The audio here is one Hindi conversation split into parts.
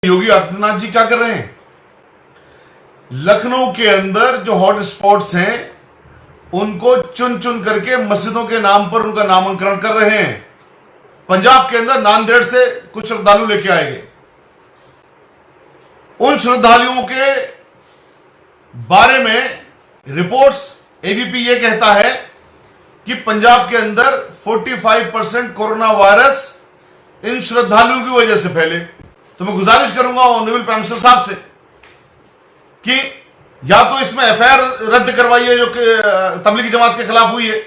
योगी आदित्यनाथ जी क्या कर रहे हैं? लखनऊ के अंदर जो हॉट स्पॉट्स हैं उनको चुन चुन करके मस्जिदों के नाम पर उनका नामकरण कर रहे हैं। पंजाब के अंदर नांदेड़ से कुछ श्रद्धालु लेके आएंगे। उन श्रद्धालुओं के बारे में रिपोर्ट्स एबीपी ये कहता है कि पंजाब के अंदर 45% कोरोना वायरस इन श्रद्धालुओं की वजह से फैले। तो मैं गुजारिश करूंगा ऑनरेबल प्राइम मिनिस्टर साहब से कि या तो इसमें एफआईआर रद्द करवाइए जो कि तबलीगी जमात के खिलाफ हुई है,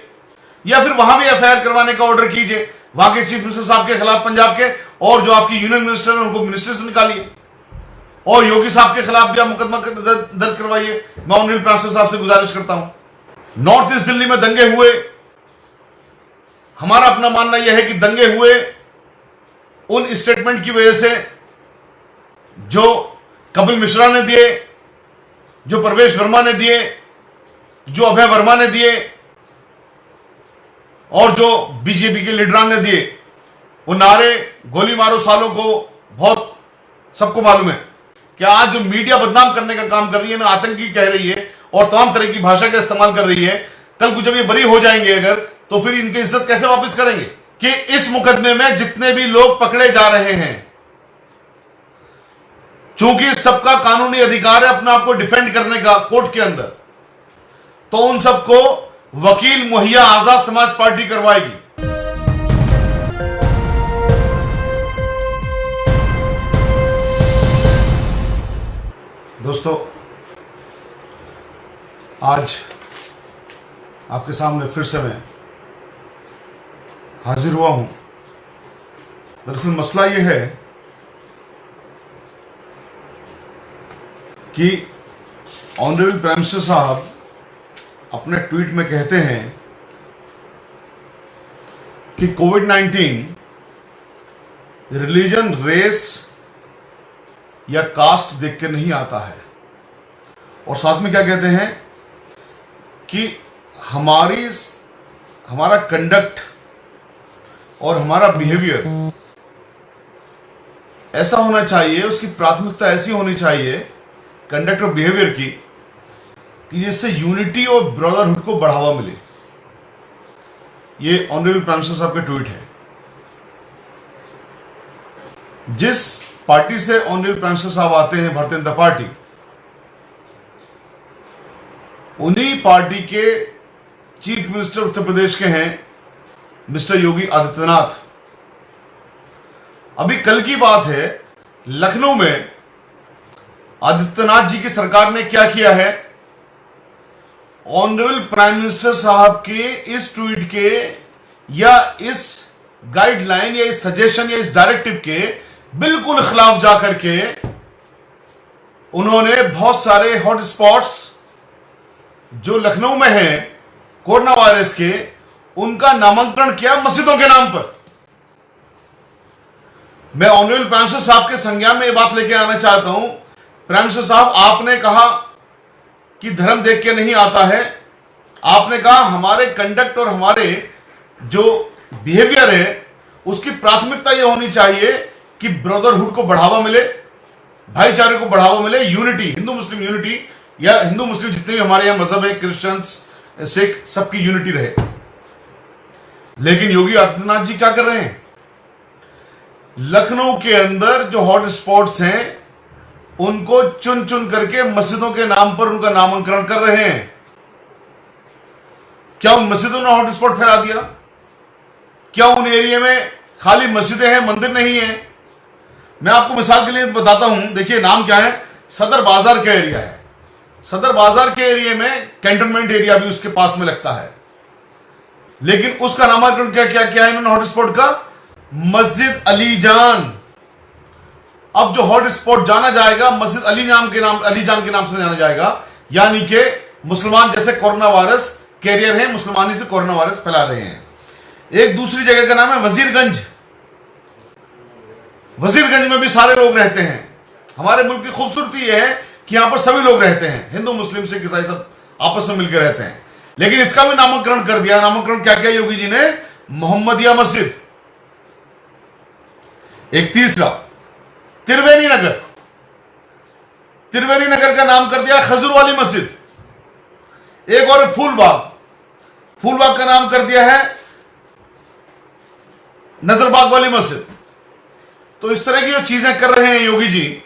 या फिर वहां भी एफआईआर करवाने का ऑर्डर कीजिए वहां के चीफ मिनिस्टर साहब के खिलाफ पंजाब के, और जो आपकी यूनियन मिनिस्टर है उनको मिनिस्टर से निकालिए, और योगी साहब के खिलाफ भी आप मुकदमा दर्ज करवाइए। मैं ऑनरेबल प्राइम मिनिस्टर साहब से गुजारिश करता हूं। नॉर्थ ईस्ट दिल्ली में दंगे हुए, हमारा अपना मानना यह है कि दंगे हुए उन स्टेटमेंट की वजह से जो कपिल मिश्रा ने दिए, जो प्रवेश वर्मा ने दिए, जो अभय वर्मा ने दिए, और जो बीजेपी के लीडरान ने दिए। वो नारे गोली मारो सालों को बहुत सबको मालूम है कि आज जो मीडिया बदनाम करने का काम कर रही है ना, आतंकी कह रही है और तमाम तरह की भाषा का इस्तेमाल कर रही है, कल को जब ये बरी हो जाएंगे अगर, तो फिर इनकी इज्जत कैसे वापस करेंगे? कि इस मुकदमे में जितने भी लोग पकड़े जा रहे हैं, चूंकि सबका कानूनी अधिकार है अपने आप को डिफेंड करने का कोर्ट के अंदर, तो उन सबको वकील मुहैया आजाद समाज पार्टी करवाएगी। दोस्तों, आज आपके सामने फिर से मैं हाजिर हुआ हूं। दरअसल मसला यह है कि ऑनरेबल प्राइम मिनिस्टर साहब अपने ट्वीट में कहते हैं कि कोविड-19 रिलीजन, रेस या कास्ट देख के नहीं आता है, और साथ में क्या कहते हैं कि हमारा कंडक्ट और हमारा बिहेवियर ऐसा होना चाहिए, उसकी प्राथमिकता ऐसी होनी चाहिए कंडक्ट और बिहेवियर की कि जिससे यूनिटी और ब्रदरहुड को बढ़ावा मिले। ये ऑनरेबल प्राइम मिनिस्टर साहब के ट्वीट है। जिस पार्टी से ऑनरेबल प्राइम मिनिस्टर साहब आते हैं, भारतीय जनता पार्टी, उन्हीं पार्टी के चीफ मिनिस्टर उत्तर प्रदेश के हैं मिस्टर योगी आदित्यनाथ। अभी कल की बात है, लखनऊ में आदित्यनाथ जी की सरकार ने क्या किया है, ऑनरेबल प्राइम मिनिस्टर साहब के इस ट्वीट के या इस गाइडलाइन या इस सजेशन या इस डायरेक्टिव के बिल्कुल खिलाफ जाकर के उन्होंने बहुत सारे हॉट स्पॉट्स जो लखनऊ में हैं कोरोना वायरस के, उनका नामकरण किया मस्जिदों के नाम पर। मैं ऑनरेबल प्राइम मिनिस्टर साहब के संज्ञान में यह बात लेके आना चाहता हूं। प्राइम मिनिस्टर साहब, आपने कहा कि धर्म देख के नहीं आता है, आपने कहा हमारे कंडक्ट और हमारे जो बिहेवियर है उसकी प्राथमिकता यह होनी चाहिए कि ब्रदरहुड को बढ़ावा मिले, भाईचारे को बढ़ावा मिले, यूनिटी, हिंदू मुस्लिम यूनिटी, या हिंदू मुस्लिम जितने भी हमारे यहां मजहब है, क्रिश्चियंस, सिख, सबकी यूनिटी रहे। लेकिन योगी आदित्यनाथ जी क्या कर रहे हैं? लखनऊ के अंदर जो हॉट स्पॉट्स हैं उनको चुन चुन करके मस्जिदों के नाम पर उनका नामकरण कर रहे हैं। क्या उन मस्जिदों ने हॉट स्पॉट फैला दिया? क्या उन एरिया में खाली मस्जिदें हैं, मंदिर नहीं है? मैं आपको मिसाल के लिए बताता हूं। देखिए नाम क्या है, सदर बाजार का एरिया है। सदर बाजार के एरिया में कैंटोनमेंट एरिया भी उसके पास में लगता है, लेकिन उसका नामकरण क्या क्या क्या है इन्होंने हॉट स्पॉट का? मस्जिद अली जान। अब जो हॉट स्पॉट जाना जाएगा मस्जिद अली जान के नाम से जाना जाएगा, यानी कि मुसलमान जैसे कोरोना वायरस कैरियर हैं, मुसलमानी से कोरोना वायरस फैला रहे हैं। एक दूसरी जगह का नाम है वजीरगंज। वजीरगंज में भी सारे लोग रहते हैं। हमारे मुल्क की खूबसूरती यह है कि यहां पर सभी लोग रहते हैं, हिंदू मुस्लिम सिख ईसाई सब आपस में मिलकर रहते हैं, लेकिन इसका भी नामकरण कर दिया। नामकरण क्या किया योगी जी ने? मोहम्मदिया मस्जिद। एक तीसरा त्रिवेणी नगर, त्रिवेणी नगर का नाम कर दिया खजूर वाली मस्जिद। एक और फूलबाग, फूलबाग का नाम कर दिया है नजरबाग वाली मस्जिद। तो इस तरह की जो चीजें कर रहे हैं योगी जी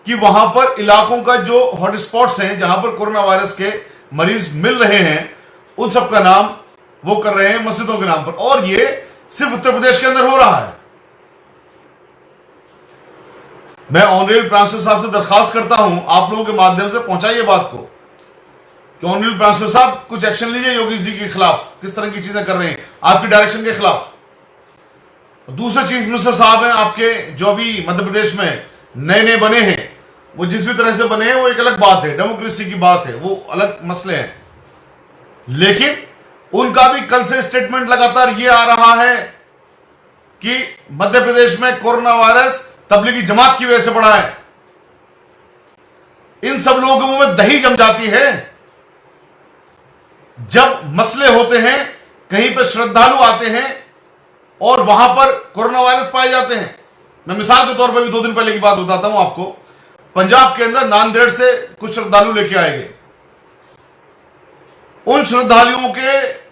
कि वहां पर इलाकों का जो हॉटस्पॉट्स हैं, जहां पर कोरोना वायरस के मरीज मिल रहे हैं, उन सब का नाम वो कर रहे हैं मस्जिदों के नाम पर। और ये सिर्फ उत्तर प्रदेश के अंदर हो रहा है। मैं ऑनरेबल प्राइम मिनिस्टर साहब से दरखास्त करता हूं, आप लोगों के माध्यम से पहुंचाइए बात को कि ऑनरेबल प्राइम मिनिस्टर साहब कुछ एक्शन लीजिए योगी जी के खिलाफ, किस तरह की चीजें कर रहे हैं आपकी डायरेक्शन के खिलाफ। दूसरे चीफ मिनिस्टर साहब हैं आपके, जो अभी मध्य प्रदेश में नए नए बने हैं, वो जिस भी तरह से बने हैं वो एक अलग बात है, डेमोक्रेसी की बात है, वो अलग मसले हैं। लेकिन उनका भी कल से स्टेटमेंट लगातार ये आ रहा है कि मध्य प्रदेश में कोरोना वायरस तबलीगी जमात की वजह से बढ़ा है। इन सब लोगों के मुंह में दही जम जाती है जब मसले होते हैं, कहीं पर श्रद्धालु आते हैं और वहां पर कोरोना वायरस पाए जाते हैं। मैं मिसाल के तौर पर भी 2 दिन पहले की बात बताता हूं आपको। पंजाब के अंदर नांदेड़ से कुछ श्रद्धालु लेके आए गए। उन श्रद्धालुओं के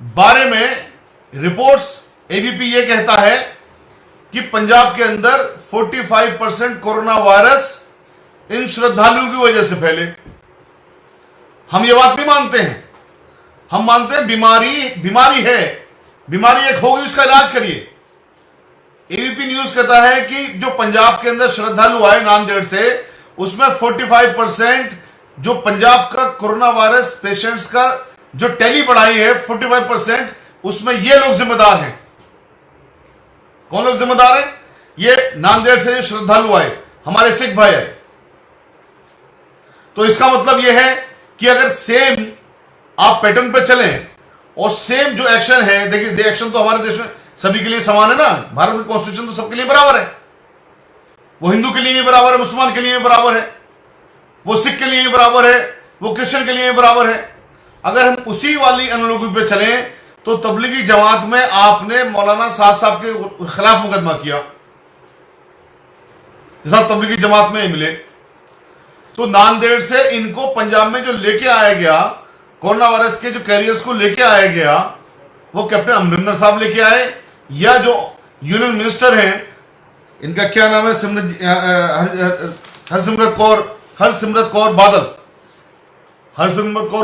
बारे में रिपोर्ट्स एबीपी यह कहता है कि पंजाब के अंदर 45% कोरोना वायरस इन श्रद्धालुओं की वजह से फैले। हम ये बात नहीं मानते हैं, हम मानते हैं बीमारी है, बीमारी एक होगी, उसका इलाज करिए। एबीपी न्यूज कहता है कि जो पंजाब के अंदर श्रद्धालु आए नांदेड़ से, उसमें 45% जो पंजाब का कोरोना वायरस पेशेंट्स का जो टैली बढ़ाई है 45%, उसमें ये लोग जिम्मेदार हैं। कौन लोग जिम्मेदार हैं? ये नांदेड़ से जो श्रद्धालु आए, हमारे सिख भाई आए। तो इसका मतलब यह है कि अगर सेम आप पैटर्न पे चलें और सेम जो एक्शन है, देखिए एक्शन तो हमारे देश में सभी के लिए समान है ना, भारत का कॉन्स्टिट्यूशन तो सबके लिए बराबर है। वो हिंदू के लिए बराबर है, मुसलमान के लिए बराबर है, वो सिख के लिए बराबर है, वो क्रिश्चियन के लिए बराबर है। अगर हम उसी वाली एनालॉजी पे चलें तो तबलीगी जमात में आपने मौलाना साहब के खिलाफ मुकदमा किया, साहब तबलीगी जमात में मिले, तो नांदेड़ से इनको पंजाब में जो लेके आया गया, कोरोना वायरस के जो कैरियर्स को लेके आया गया, वो कैप्टन अमरिंदर साहब लेके आए, या जो यूनियन मिनिस्टर हैं, इनका क्या नाम है, हरसिमरत कौर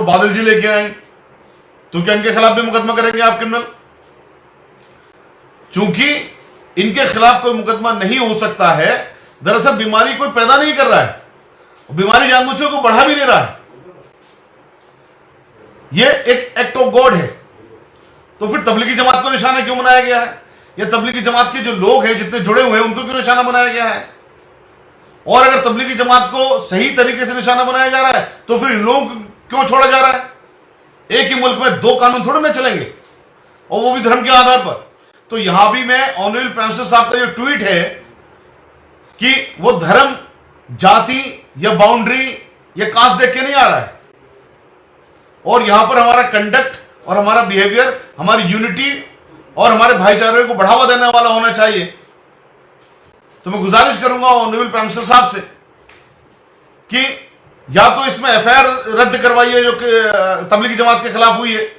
बादल जी लेके आए। तो क्या इनके खिलाफ भी मुकदमा करेंगे आप क्रिमिनल? चूंकि इनके खिलाफ कोई मुकदमा नहीं हो सकता है, दरअसल बीमारी कोई पैदा नहीं कर रहा है, बीमारी जानबूझकर को बढ़ा भी नहीं रहा है, ये एक एक्ट ऑफ गॉड है। तो फिर तबलीगी जमात को निशाना क्यों बनाया गया है, या तबलीगी जमात के जो लोग हैं जितने जुड़े हुए हैं उनको क्यों निशाना बनाया गया है? और अगर तबलीगी जमात को सही तरीके से निशाना बनाया जा रहा है तो फिर इन लोगों को क्यों छोड़ा जा रहा है? एक ही मुल्क में 2 कानून थोड़े ना चलेंगे, और वो भी धर्म के आधार पर। तो यहां भी मैं ऑनरेबल प्राइम मिनिस्टर साहब का जो ट्वीट है कि वो धर्म, जाति या बाउंड्री या कास्ट देख के नहीं आ रहा है, और यहां पर हमारा कंडक्ट और हमारा बिहेवियर, हमारी यूनिटी और हमारे भाईचारे को बढ़ावा देने वाला होना चाहिए। तो मैं गुजारिश करूंगा ऑनरेबल प्राइम मिनिस्टर साहब से कि या तो इसमें एफआईआर रद्द करवाइए जो तबलीगी जमात के खिलाफ हुई है,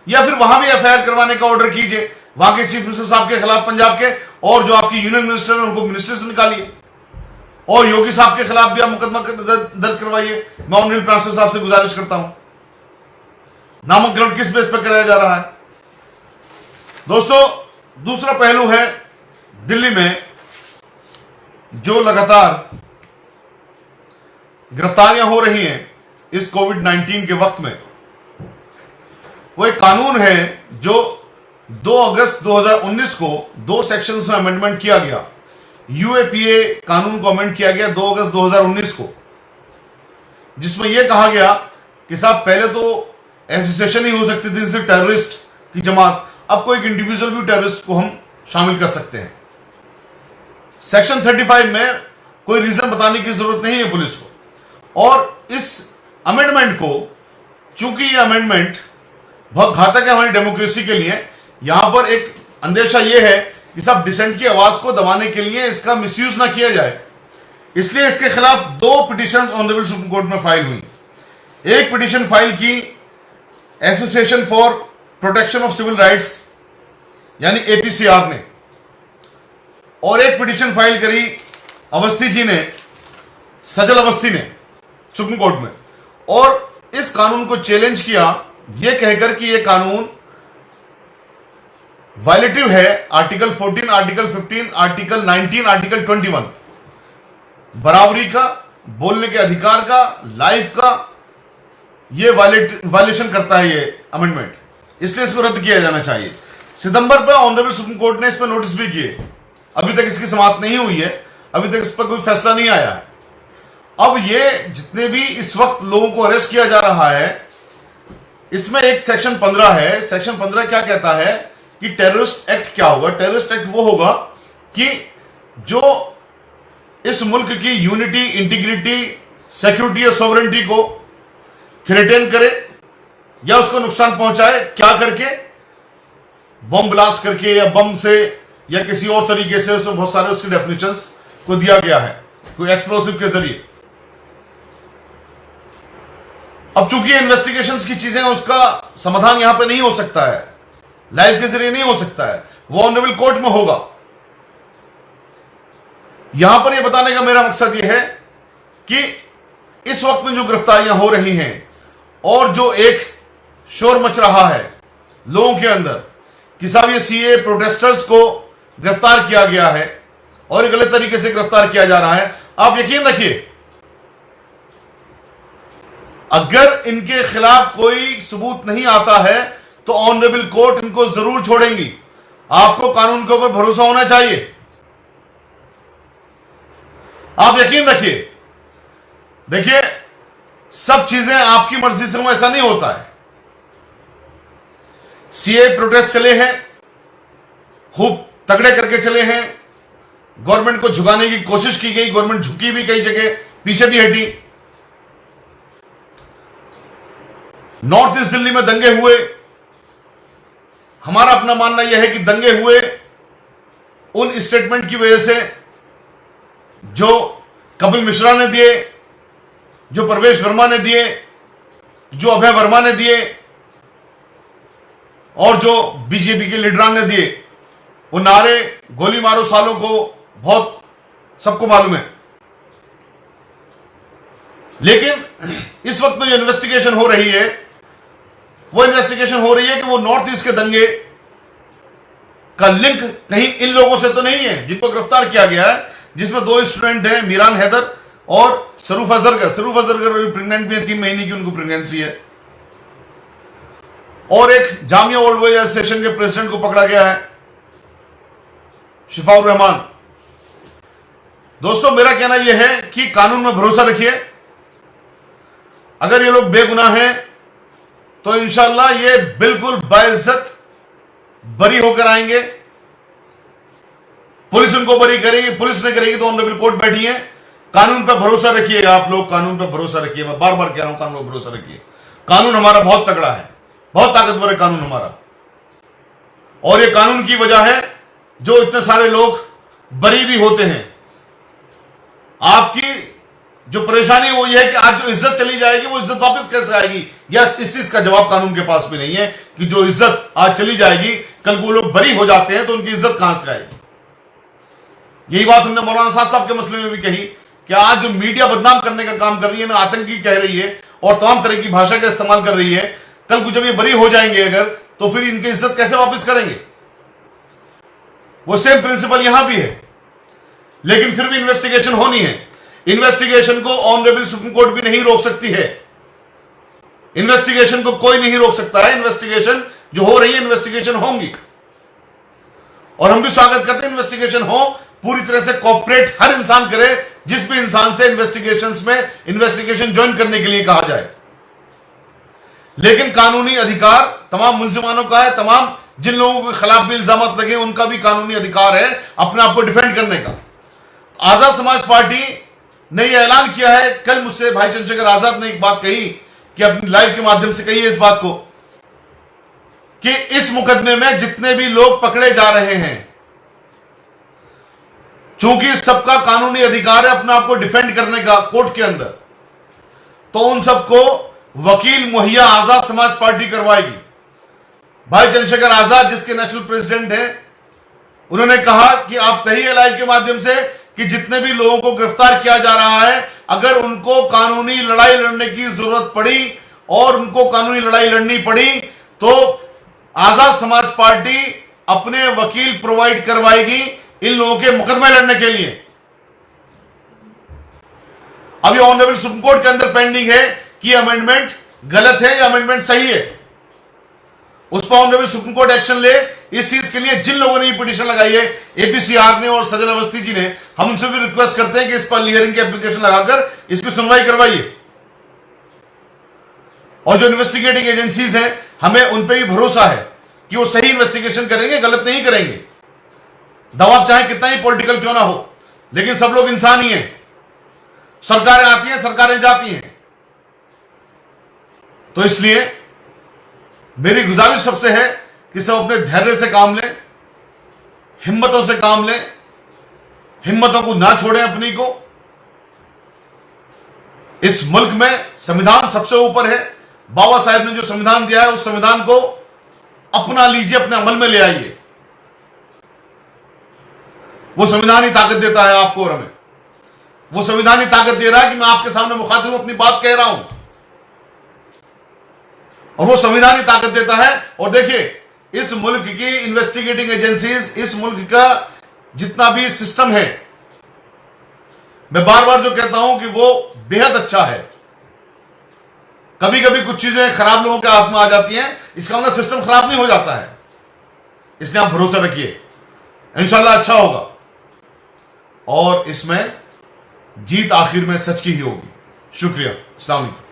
या फिर वहां भी एफआईआर करवाने का ऑर्डर कीजिए वहां के चीफ मिनिस्टर साहब के खिलाफ पंजाब के, और जो आपकी यूनियन मिनिस्टर है उनको मिनिस्टर से निकालिए, और योगी साहब के खिलाफ भी आप मुकदमा दर्ज करवाइए। मैं ऑनरेबल प्राइम मिनिस्टर साहब से गुजारिश करता हूं। नामांकन किस बेस पर कराया जा रहा है? दोस्तों, दूसरा पहलू है दिल्ली में जो लगातार गिरफ्तारियां हो रही हैं इस कोविड-19 के वक्त में। वो एक कानून है जो 2 अगस्त 2019 को 2 सेक्शंस में अमेंडमेंट किया गया। यूएपीए कानून को अमेंड किया गया 2 अगस्त 2019 को, जिसमें यह कहा गया कि साहब पहले तो एसोसिएशन ही हो सकती थी सिर्फ टेररिस्ट की जमात, अब कोई एक इंडिविजुअल भी टेररिस्ट को हम शामिल कर सकते हैं। सेक्शन 35 में कोई रीजन बताने की जरूरत नहीं है पुलिस को। और इस अमेंडमेंट को, चूंकि यह अमेंडमेंट बहुत घातक है हमारी डेमोक्रेसी के लिए, यहां पर एक अंदेशा यह है कि सब डिसेंट की आवाज को दबाने के लिए इसका मिसयूज ना किया जाए, इसलिए इसके खिलाफ 2 पिटीशंस ऑनरेबल सुप्रीम कोर्ट में फाइल हुई। एक पिटीशन फाइल की association for protection of civil rights यानी एपीसीआर ने, और एक पिटीशन फाइल करी अवस्थी जी ने, सजल अवस्थी ने सुप्रीम कोर्ट में, और इस कानून को चैलेंज किया यह कहकर कि यह कानून वायलेटिव है आर्टिकल 14, आर्टिकल 15, आर्टिकल 19, आर्टिकल 21, बराबरी का, बोलने के अधिकार का, लाइफ का, यह वायलेशन करता है ये अमेंडमेंट, इसलिए इसको रद्द किया जाना चाहिए। सितंबर पर ऑनरेबल सुप्रीम कोर्ट ने इस पर नोटिस भी किए, अभी तक इसकी समाप्त नहीं हुई है, अभी तक इस पर कोई फैसला नहीं आया है। अब ये जितने भी इस वक्त लोगों को अरेस्ट किया जा रहा है, इसमें एक सेक्शन 15 है। सेक्शन 15 क्या कहता है कि टेररिस्ट एक्ट क्या होगा? टेररिस्ट एक्ट वो होगा कि जो इस मुल्क की यूनिटी, इंटीग्रिटी, सिक्योरिटी और सॉवरेनिटी को थ्रेटन करे या उसको नुकसान पहुंचाए, क्या करके? बम ब्लास्ट करके या बम से या किसी और तरीके से, उसमें बहुत सारे उसकी डेफिनेशंस को दिया गया है, कोई एक्सप्लोसिव के जरिए। अब चूंकि इन्वेस्टिगेशंस की चीजें, उसका समाधान यहां पे नहीं हो सकता है, लाइव के जरिए नहीं हो सकता है, वो ऑनरेबल कोर्ट में होगा। यहां पर यह बताने का मेरा मकसद यह है कि इस वक्त में जो गिरफ्तारियां हो रही हैं और जो एक शोर मच रहा है लोगों के अंदर कि साहब ये सीए प्रोटेस्टर्स को गिरफ्तार किया गया है और ये गलत तरीके से गिरफ्तार किया जा रहा है, आप यकीन रखिए अगर इनके खिलाफ कोई सबूत नहीं आता है तो ऑनरेबल कोर्ट इनको जरूर छोड़ेंगी। आपको कानून के ऊपर भरोसा होना चाहिए, आप यकीन रखिए। देखिए, सब चीजें आपकी मर्जी से हो ऐसा नहीं होता है। सीए प्रोटेस्ट चले हैं, खूब तगड़े करके चले हैं, गवर्नमेंट को झुकाने की कोशिश की गई, गवर्नमेंट झुकी भी, कई जगह पीछे भी हटी। नॉर्थ ईस्ट दिल्ली में दंगे हुए, हमारा अपना मानना यह है कि दंगे हुए उन स्टेटमेंट की वजह से जो कपिल मिश्रा ने दिए, जो प्रवेश वर्मा ने दिए, जो अभय वर्मा ने दिए और जो बीजेपी के लीडरान ने दिए, वो नारे गोली मारो सालों को बहुत सबको मालूम है। लेकिन इस वक्त में जो इन्वेस्टिगेशन हो रही है, वो इन्वेस्टिगेशन हो रही है कि वो नॉर्थ ईस्ट के दंगे का लिंक कहीं इन लोगों से तो नहीं है जिनको गिरफ्तार किया गया है, जिसमें 2 स्टूडेंट हैं, मीरान हैदर और सरूफ अजहर। सरूफ अजहर प्रेग्नेंट भी है, 3 महीने की उनको प्रेगनेंसी है। और एक जामिया ओल्ड बॉयज एसोसिएशन के प्रेसिडेंट को पकड़ा गया है, शिफाउर रहमान। दोस्तों, मेरा कहना यह है कि कानून में भरोसा रखिए। अगर ये लोग बेगुनाह हैं तो इंशाअल्लाह ये बिल्कुल बाइज्जत बरी होकर आएंगे। पुलिस उनको बरी करेगी, पुलिस ने करेगी तो ऑनरेबल कोर्ट बैठी है। कानून पर भरोसा रखिए, आप लोग कानून पर भरोसा रखिए। मैं बार बार कह रहा हूं, कानून पर भरोसा रखिए। कानून हमारा बहुत तगड़ा है, बहुत ताकतवर है कानून हमारा, और ये कानून की वजह है जो इतने सारे लोग बरी भी होते हैं। आपकी जो परेशानी वो ये है कि आज जो इज्जत चली जाएगी वो इज्जत वापस कैसे आएगी? यस, इस चीज का जवाब कानून के पास भी नहीं है कि जो इज्जत आज चली जाएगी, कल वो लोग बरी हो जाते हैं तो उनकी इज्जत कहां से आएगी? यही बात हमने मौलाना साहब के मसले में भी कही कि आज जो मीडिया बदनाम करने का काम कर रही है ना, आतंकी कह रही है और तमाम तरह की भाषा का इस्तेमाल कर रही है, कल को जब ये बरी हो जाएंगे अगर, तो फिर इनकी इज्जत कैसे वापस करेंगे? वो सेम प्रिंसिपल यहां भी है। लेकिन फिर भी इन्वेस्टिगेशन होनी है। इन्वेस्टिगेशन को ऑनरेबल सुप्रीम कोर्ट भी नहीं रोक सकती है। इन्वेस्टिगेशन को कोई नहीं रोक सकता है। इन्वेस्टिगेशन जो हो रही है, इन्वेस्टिगेशन होंगी और हम भी स्वागत करते हैं इन्वेस्टिगेशन हो। पूरी तरह से कॉपरेट हर इंसान करे, जिस भी इंसान से इन्वेस्टिगेशंस में इन्वेस्टिगेशन ज्वाइन करने के लिए कहा जाए। लेकिन कानूनी अधिकार तमाम मुलजिमानों का है, तमाम जिन लोगों के खिलाफ भी इल्जाम लगे उनका भी कानूनी अधिकार है अपने आप को डिफेंड करने का। आजाद समाज पार्टी ने यह ऐलान किया है, कल मुझसे भाई चंद्रशेखर आजाद ने एक बात कही कि अपनी लाइव के माध्यम से कही है इस बात को कि इस मुकदमे में जितने भी लोग पकड़े जा रहे हैं चूंकि सबका कानूनी अधिकार है अपने आप को डिफेंड करने का कोर्ट के अंदर, तो उन सबको वकील मुहैया आजाद समाज पार्टी करवाएगी। भाई चंद्रशेखर आजाद जिसके नेशनल प्रेसिडेंट हैं, उन्होंने कहा कि आप कहिए लाइव के माध्यम से कि जितने भी लोगों को गिरफ्तार किया जा रहा है, अगर उनको कानूनी लड़ाई लड़ने की जरूरत पड़ी और उनको कानूनी लड़ाई लड़नी पड़ी तो आजाद समाज पार्टी अपने वकील प्रोवाइड करवाएगी इन लोगों के मुकदमे लड़ने के लिए। अभी ऑनरेबल सुप्रीम कोर्ट के अंदर पेंडिंग है कि अमेंडमेंट गलत है या अमेंडमेंट सही है, उस पर ऑनरेबल सुप्रीम कोर्ट एक्शन ले। इस चीज के लिए जिन लोगों ने ये पिटीशन लगाई है, एपीसीआर ने और सजल अवस्थी जी ने, हम उनसे भी रिक्वेस्ट करते हैं कि इस पर हियरिंग की एप्लीकेशन लगाकर इसकी सुनवाई करवाइए। और जो इन्वेस्टिगेटिंग एजेंसीज हैं, हमें उन पर भी भरोसा है कि वो सही इन्वेस्टिगेशन करेंगे, गलत नहीं करेंगे। दबाव चाहे कितना ही पॉलिटिकल क्यों ना हो, लेकिन सब लोग इंसान ही हैं। सरकारें आती हैं, सरकारें जाती हैं। तो इसलिए मेरी गुजारिश सबसे है कि सब अपने धैर्य से काम लें, हिम्मतों से काम लें, हिम्मतों को ना छोड़ें अपनी को। इस मुल्क में संविधान सबसे ऊपर है। बाबा साहेब ने जो संविधान दिया है, उस संविधान को अपना लीजिए, अपने अमल में ले आइए। वो संविधान ही ताकत देता है आपको और हमें। वो संविधान ही ताकत दे रहा है कि मैं आपके सामने मुखातिब अपनी बात कह रहा हूं, और वो संविधान ही ताकत देता है। और देखिए, इस मुल्क की इन्वेस्टिगेटिंग एजेंसीज, इस मुल्क का जितना भी सिस्टम है, मैं बार बार जो कहता हूं कि वो बेहद अच्छा है। कभी कभी कुछ चीजें खराब लोगों के हाथ में आ जाती हैं, इसका मतलब सिस्टम खराब नहीं हो जाता है। इसलिए आप भरोसा रखिए, इंशाल्लाह अच्छा होगा और इसमें जीत आखिर में सच की ही होगी। शुक्रिया। अस्सलाम वालेकुम।